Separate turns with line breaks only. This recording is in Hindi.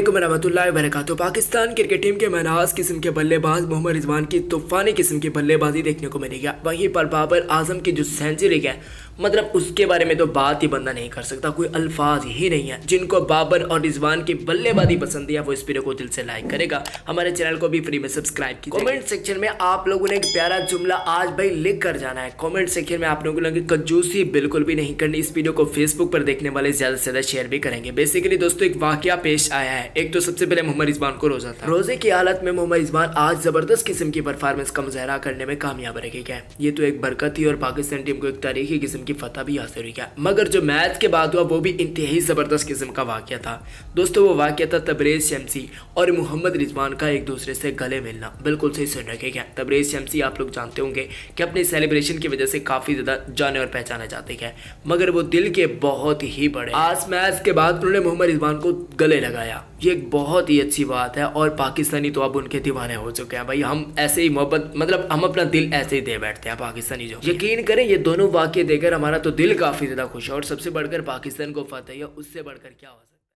रहमतुल्लाहि व बरकातुहू। पाकिस्तान क्रिकेट टीम के महनाज किस्म के बल्लेबाज मोहम्मद रिजवान की तूफानी किस्म की बल्लेबाजी देखने को मिलेगी। वहीं पर बाबर आजम की जो सेंचुरी है, मतलब उसके बारे में तो बात ही बंदा नहीं कर सकता, कोई अल्फाज ही नहीं है। जिनको बाबर और रिजवान की बल्लेबाजी पसंद है वो इस वीडियो को दिल से लाइक करेगा, हमारे चैनल को भी फ्री में सब्सक्राइब कीजिए। कमेंट सेक्शन में आप लोगों ने एक प्यारा जुमला आज भाई लिख कर जाना है। कमेंट सेक्शन में आप लोगों ने कंजूसी बिल्कुल भी नहीं करनी। इस वीडियो को फेसबुक पर देखने वाले ज्यादा से ज्यादा शेयर भी करेंगे। बेसिकली दोस्तों एक वाकया पेश आया है। एक तो सबसे पहले मोहम्मद रिजवान को रोजा था। रोजे की हालत में मोहम्मद रिजवान आज जबरदस्त किस्म की परफॉर्मेंस का मुजाहरा करने में कामयाब रह गए। ये तो एक बरकत थी और पाकिस्तान टीम को एक तारीखी किस्म की फतह भी हासिल हुई। मगर जो मैच के बाद हुआ वो भी इंतहाई जबरदस्त किस्म का वाकया था। दोस्तों वो वाकया था तबरेज शमसी और मोहम्मद रिजवान का एक दूसरे से गले मिलना। बिल्कुल सही सुन रखे क्या। तबरेज शमसी आप लोग जानते होंगे कि अपने सेलिब्रेशन की वजह से काफी ज्यादा जाने और पहचाने जाते हैं, मगर वो दिल के बहुत ही बड़े। आज मैच के बाद उन्होंने मोहम्मद रिजवान को गले लगाया। ये एक बहुत ही अच्छी बात है और पाकिस्तानी तो अब उनके दीवाने हो चुके हैं भाई। हम ऐसे ही मोहब्बत, मतलब हम अपना दिल ऐसे ही दे बैठते हैं पाकिस्तानी। जो यकीन करें ये दोनों वाकये देकर हमारा तो दिल काफी ज्यादा खुश है और सबसे बढ़कर पाकिस्तान को फतेह है, उससे बढ़कर क्या हो सकता है।